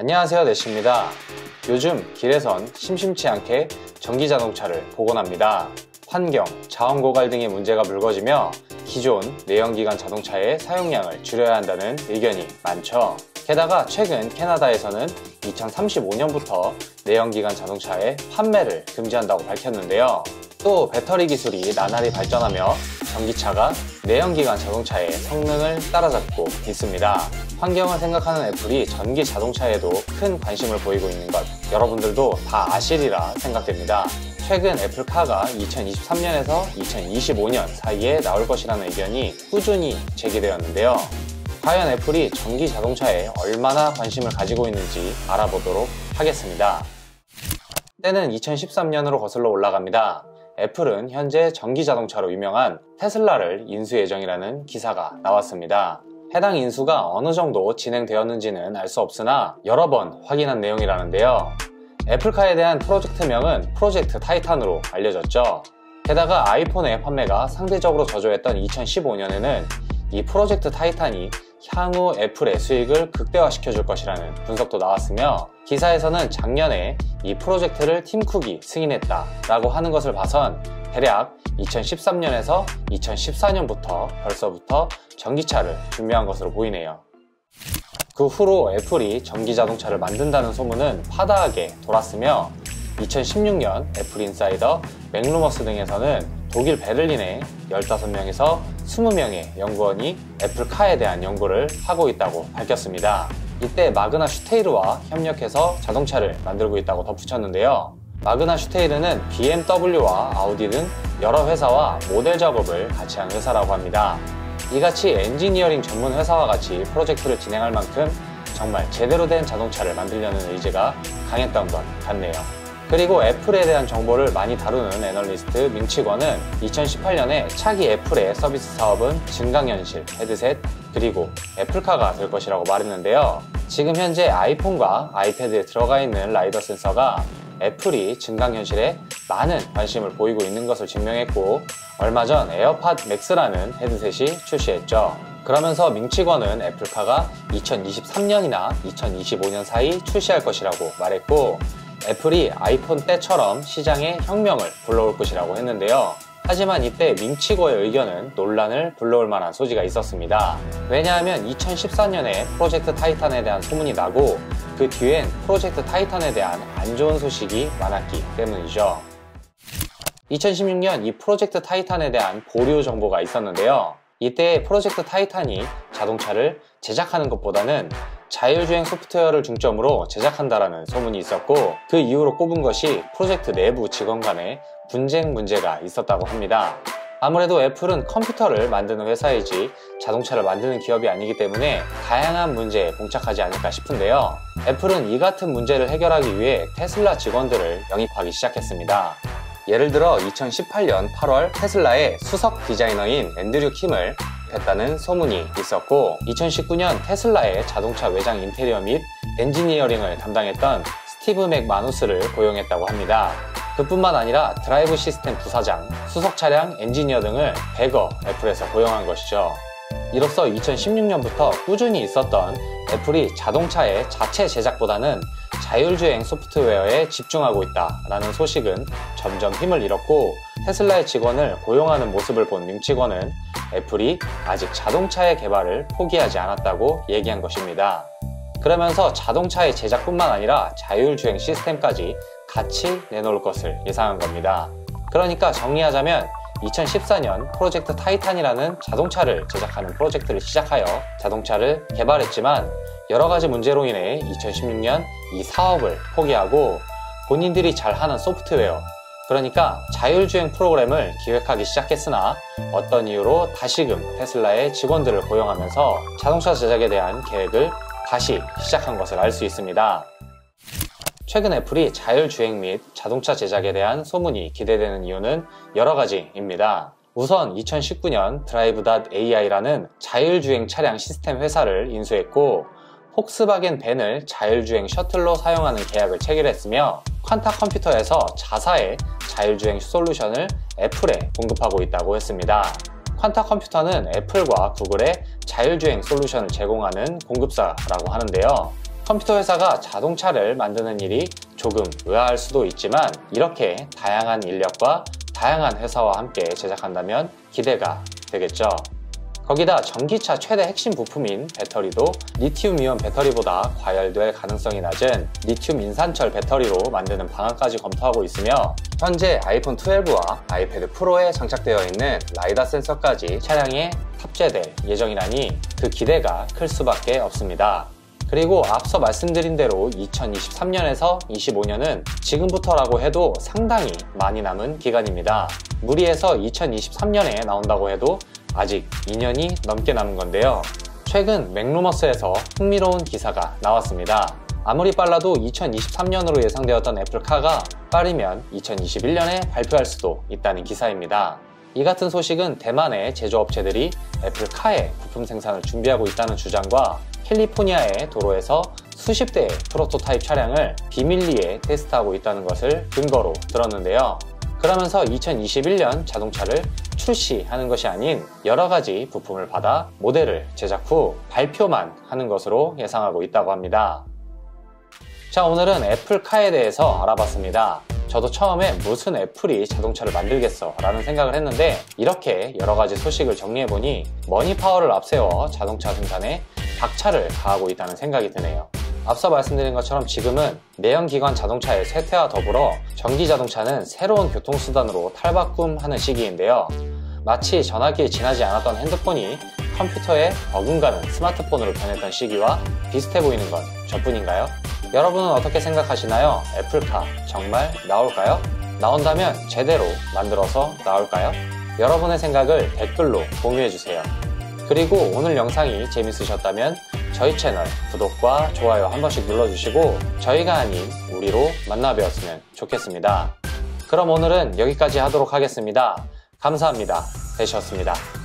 안녕하세요, 내시입니다. 요즘 길에선 심심치 않게 전기자동차를 보곤 합니다. 환경, 자원 고갈 등의 문제가 불거지며 기존 내연기관 자동차의 사용량을 줄여야 한다는 의견이 많죠. 게다가 최근 캐나다에서는 2035년부터 내연기관 자동차의 판매를 금지한다고 밝혔는데요. 또 배터리 기술이 나날이 발전하며 전기차가 내연기관 자동차의 성능을 따라잡고 있습니다. 환경을 생각하는 애플이 전기 자동차에도 큰 관심을 보이고 있는 것 여러분들도 다 아시리라 생각됩니다. 최근 애플카가 2023년에서 2025년 사이에 나올 것이라는 의견이 꾸준히 제기되었는데요. 과연 애플이 전기 자동차에 얼마나 관심을 가지고 있는지 알아보도록 하겠습니다. 때는 2013년으로 거슬러 올라갑니다. 애플은 현재 전기 자동차로 유명한 테슬라를 인수 예정이라는 기사가 나왔습니다. 해당 인수가 어느 정도 진행되었는지는 알 수 없으나 여러 번 확인한 내용이라는데요. 애플카에 대한 프로젝트명은 프로젝트 타이탄으로 알려졌죠. 게다가 아이폰의 판매가 상대적으로 저조했던 2015년에는 이 프로젝트 타이탄이 향후 애플의 수익을 극대화시켜 줄 것이라는 분석도 나왔으며, 기사에서는 작년에 이 프로젝트를 팀 쿡이 승인했다 라고 하는 것을 봐선 대략 2013년에서 2014년부터 벌써부터 전기차를 준비한 것으로 보이네요. 그 후로 애플이 전기자동차를 만든다는 소문은 파다하게 돌았으며 2016년 애플 인사이더, 맥루머스 등에서는 독일 베를린에 15명에서 20명의 연구원이 애플카에 대한 연구를 하고 있다고 밝혔습니다. 이때 마그나 슈테이르와 협력해서 자동차를 만들고 있다고 덧붙였는데요. 마그나 슈테이르는 BMW와 아우디 등 여러 회사와 모델 작업을 같이 한 회사라고 합니다. 이같이 엔지니어링 전문 회사와 같이 프로젝트를 진행할 만큼 정말 제대로 된 자동차를 만들려는 의지가 강했던 것 같네요. 그리고 애플에 대한 정보를 많이 다루는 애널리스트 밍치권은 2018년에 차기 애플의 서비스 사업은 증강현실, 헤드셋, 그리고 애플카가 될 것이라고 말했는데요. 지금 현재 아이폰과 아이패드에 들어가 있는 라이더 센서가 애플이 증강현실에 많은 관심을 보이고 있는 것을 증명했고, 얼마 전 에어팟 맥스라는 헤드셋이 출시했죠. 그러면서 밍치권은 애플카가 2023년이나 2025년 사이 출시할 것이라고 말했고, 애플이 아이폰 때처럼 시장에 혁명을 불러올 것이라고 했는데요. 하지만 이때 밍치고의 의견은 논란을 불러올 만한 소지가 있었습니다. 왜냐하면 2014년에 프로젝트 타이탄에 대한 소문이 나고 그 뒤엔 프로젝트 타이탄에 대한 안 좋은 소식이 많았기 때문이죠. 2016년 이 프로젝트 타이탄에 대한 보류 정보가 있었는데요. 이때 프로젝트 타이탄이 자동차를 제작하는 것보다는 자율주행 소프트웨어를 중점으로 제작한다라는 소문이 있었고, 그 이후로 꼽은 것이 프로젝트 내부 직원 간의 분쟁 문제가 있었다고 합니다. 아무래도 애플은 컴퓨터를 만드는 회사이지 자동차를 만드는 기업이 아니기 때문에 다양한 문제에 봉착하지 않을까 싶은데요. 애플은 이 같은 문제를 해결하기 위해 테슬라 직원들을 영입하기 시작했습니다. 예를 들어 2018년 8월 테슬라의 수석 디자이너인 앤드류 킴을 했다는 소문이 있었고, 2019년 테슬라의 자동차 외장 인테리어 및 엔지니어링을 담당했던 스티브 맥마누스를 고용했다고 합니다. 그뿐만 아니라 드라이브 시스템 부사장, 수석 차량 엔지니어 등을 100여 애플에서 고용한 것이죠. 이로써 2016년부터 꾸준히 있었던 애플이 자동차의 자체 제작보다는 자율주행 소프트웨어에 집중하고 있다라는 소식은 점점 힘을 잃었고, 테슬라의 직원을 고용하는 모습을 본 밍치권은 애플이 아직 자동차의 개발을 포기하지 않았다고 얘기한 것입니다. 그러면서 자동차의 제작뿐만 아니라 자율주행 시스템까지 같이 내놓을 것을 예상한 겁니다. 그러니까 정리하자면 2014년 프로젝트 타이탄이라는 자동차를 제작하는 프로젝트를 시작하여 자동차를 개발했지만 여러가지 문제로 인해 2016년 이 사업을 포기하고 본인들이 잘하는 소프트웨어, 그러니까 자율주행 프로그램을 기획하기 시작했으나 어떤 이유로 다시금 테슬라의 직원들을 고용하면서 자동차 제작에 대한 계획을 다시 시작한 것을 알 수 있습니다. 최근 애플이 자율주행 및 자동차 제작에 대한 소문이 기대되는 이유는 여러 가지입니다. 우선 2019년 드라이브.ai라는 자율주행 차량 시스템 회사를 인수했고, 폭스바겐 벤을 자율주행 셔틀로 사용하는 계약을 체결했으며, 퀀타 컴퓨터에서 자사의 자율주행 솔루션을 애플에 공급하고 있다고 했습니다. 퀀타 컴퓨터는 애플과 구글의 자율주행 솔루션을 제공하는 공급사라고 하는데요. 컴퓨터 회사가 자동차를 만드는 일이 조금 의아할 수도 있지만 이렇게 다양한 인력과 다양한 회사와 함께 제작한다면 기대가 되겠죠. 거기다 전기차 최대 핵심 부품인 배터리도 리튬이온 배터리보다 과열될 가능성이 낮은 리튬 인산철 배터리로 만드는 방안까지 검토하고 있으며 현재 아이폰 12와 아이패드 프로에 장착되어 있는 라이다 센서까지 차량에 탑재될 예정이라니 그 기대가 클 수밖에 없습니다. 그리고 앞서 말씀드린 대로 2023년에서 25년은 지금부터라고 해도 상당히 많이 남은 기간입니다. 무리해서 2023년에 나온다고 해도 아직 2년이 넘게 남은 건데요. 최근 맥루머스에서 흥미로운 기사가 나왔습니다. 아무리 빨라도 2023년으로 예상되었던 애플카가 빠르면 2021년에 발표할 수도 있다는 기사입니다. 이 같은 소식은 대만의 제조업체들이 애플카의 부품 생산을 준비하고 있다는 주장과 캘리포니아의 도로에서 수십 대의 프로토타입 차량을 비밀리에 테스트하고 있다는 것을 근거로 들었는데요. 그러면서 2021년 자동차를 출시하는 것이 아닌 여러 가지 부품을 받아 모델을 제작 후 발표만 하는 것으로 예상하고 있다고 합니다. 자, 오늘은 애플카에 대해서 알아봤습니다. 저도 처음에 무슨 애플이 자동차를 만들겠어 라는 생각을 했는데 이렇게 여러 가지 소식을 정리해보니 머니파워를 앞세워 자동차 생산에 박차를 가하고 있다는 생각이 드네요. 앞서 말씀드린 것처럼 지금은 내연기관 자동차의 쇠퇴와 더불어 전기자동차는 새로운 교통수단으로 탈바꿈하는 시기인데요. 마치 전화기에 지나지 않았던 핸드폰이 컴퓨터에 버금가는 스마트폰으로 변했던 시기와 비슷해 보이는 건 저뿐인가요? 여러분은 어떻게 생각하시나요? 애플카 정말 나올까요? 나온다면 제대로 만들어서 나올까요? 여러분의 생각을 댓글로 공유해주세요. 그리고 오늘 영상이 재밌으셨다면 저희 채널 구독과 좋아요 한 번씩 눌러주시고 저희가 아닌 우리로 만나뵈었으면 좋겠습니다. 그럼 오늘은 여기까지 하도록 하겠습니다. 감사합니다. 대시였습니다.